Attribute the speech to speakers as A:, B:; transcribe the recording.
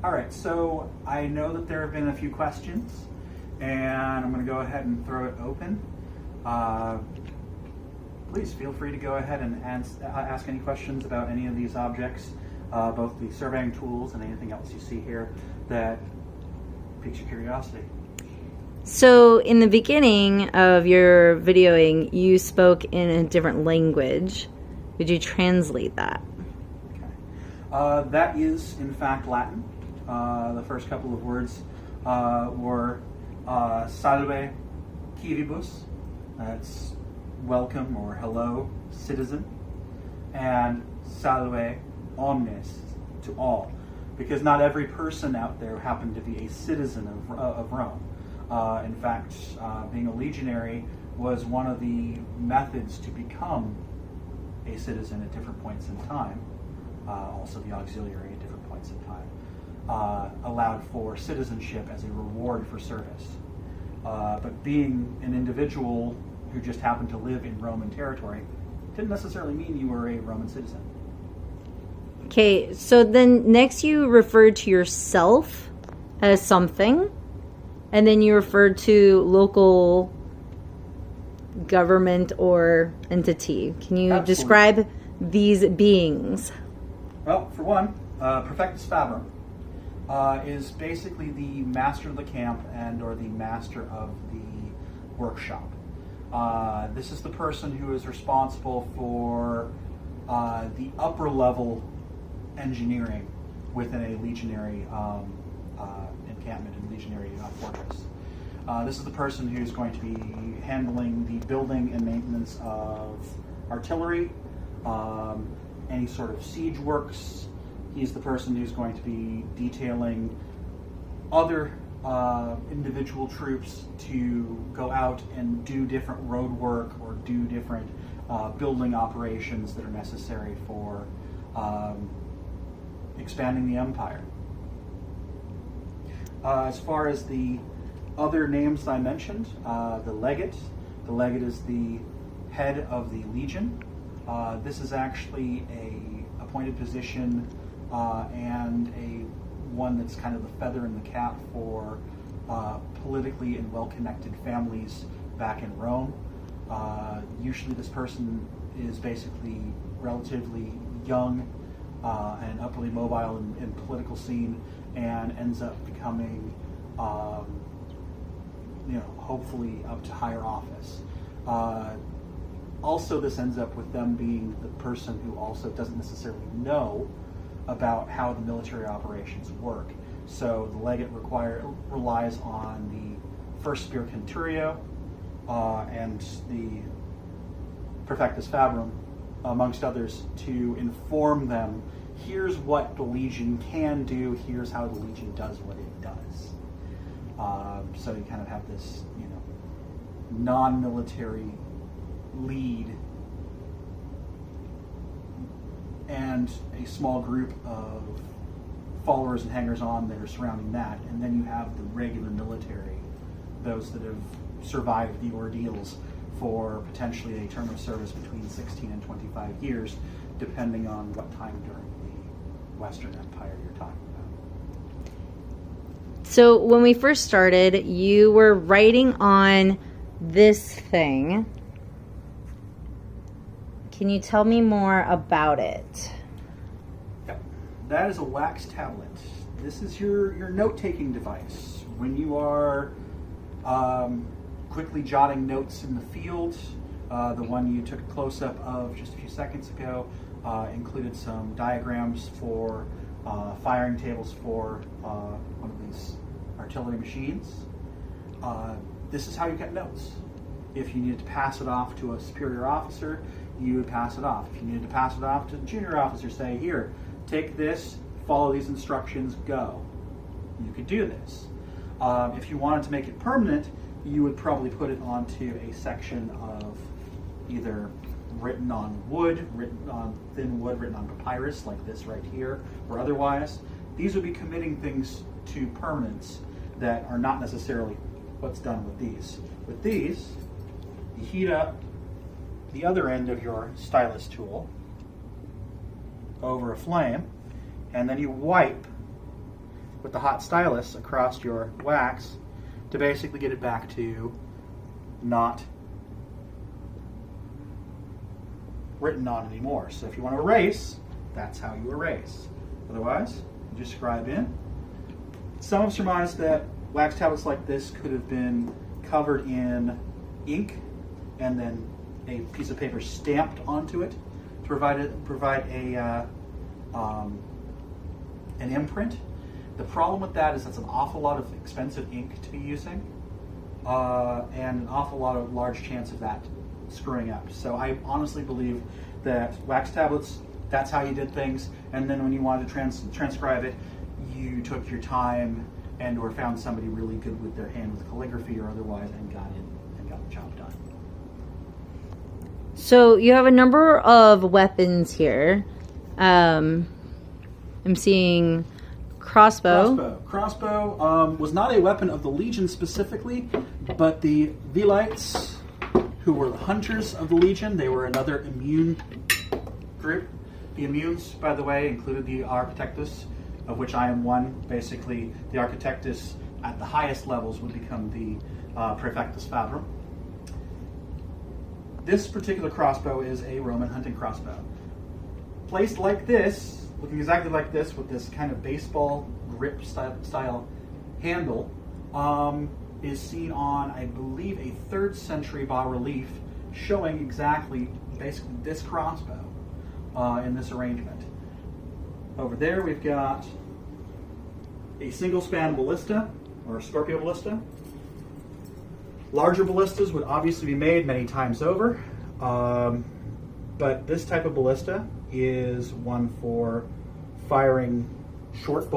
A: All right, so I know that there have been a few questions, and I'm going to go ahead and throw it open. Please feel free to go ahead and ask any questions about any of these objects, both the surveying tools and anything else you see here that piques your curiosity.
B: So in the beginning of your videoing, you spoke in a different language. Would you translate that?
A: Okay. That is, in fact, Latin. The first couple of words were salve quiribus, that's welcome or hello, citizen, and salve omnes, to all, because not every person out there happened to be a citizen of Rome. In fact, being a legionary was one of the methods to become a citizen at different points in time. Also the auxiliary at different points in time. Allowed for citizenship as a reward for service. But being an individual who just happened to live in Roman territory didn't necessarily mean you were a Roman citizen.
B: Okay, so then next you referred to yourself as something, and then you referred to local government or entity. Can you
A: Absolutely.
B: describe these beings?
A: Well, for one, Perfectus Fabrum is basically the master of the camp and or the master of the workshop. This is the person who is responsible for the upper level engineering within a legionary encampment and legionary fortress. This is the person who's going to be handling the building and maintenance of artillery, any sort of siege works. He's the person who's going to be detailing other individual troops to go out and do different road work or do different building operations that are necessary for expanding the empire. As far as the other names that I mentioned, the legate is the head of the legion. This is actually a appointed position and one that's kind of the feather in the cap for politically and well-connected families back in Rome. Usually this person is basically relatively young and upperly mobile in political scene, and ends up becoming, hopefully up to higher office. Also, this ends up with them being the person who also doesn't necessarily know about how the military operations work. So the legate relies on the first spear centurio and the Perfectus Fabrum, amongst others, to inform them, here's what the Legion can do, here's how the Legion does what it does. So you kind of have this, non-military lead and a small group of followers and hangers-on that are surrounding that, and then you have the regular military, those that have survived the ordeals for potentially a term of service between 16 and 25 years, depending on what time during the Western Empire you're talking about.
B: So when we first started, you were writing on this thing. Can you tell me more about it?
A: Yep. That is a wax tablet. This is your note-taking device. When you are quickly jotting notes in the field, the one you took a close-up of just a few seconds ago included some diagrams for firing tables for one of these artillery machines. This is how you get notes. If you needed to pass it off to a superior officer, you would pass it off. If you needed to pass it off to the junior officer, say, here, take this, follow these instructions, go. You could do this. If you wanted to make it permanent, you would probably put it onto a section of either written on wood, written on thin wood, written on papyrus, like this right here, or otherwise. These would be committing things to permanence that are not necessarily what's done with these. With these, you heat up the other end of your stylus tool over a flame, and then you wipe with the hot stylus across your wax to basically get it back to not written on anymore. So if you want to erase, that's how you erase. Otherwise, you just scribe in. Some have surmised that wax tablets like this could have been covered in ink and then a piece of paper stamped onto it to provide an imprint. The problem with that is that's an awful lot of expensive ink to be using and an awful lot of large chance of that screwing up. So I honestly believe that wax tablets, that's how you did things, and then when you wanted to transcribe it, you took your time and or found somebody really good with their hand with calligraphy or otherwise and got the job done.
B: So you have a number of weapons here. I'm seeing crossbow.
A: Crossbow was not a weapon of the Legion specifically, but the Velites, who were the hunters of the Legion, they were another immune group. The immunes, by the way, included the Architectus, of which I am one. Basically, the Architectus at the highest levels would become the Praefectus Fabrum. This particular crossbow is a Roman hunting crossbow. Placed like this, looking exactly like this, with this kind of baseball grip style handle, is seen on, I believe, a 3rd century bas-relief showing exactly, basically, this crossbow in this arrangement. Over there we've got a single span ballista, or Scorpio ballista. Larger ballistas would obviously be made many times over, but this type of ballista is one for firing short bolts.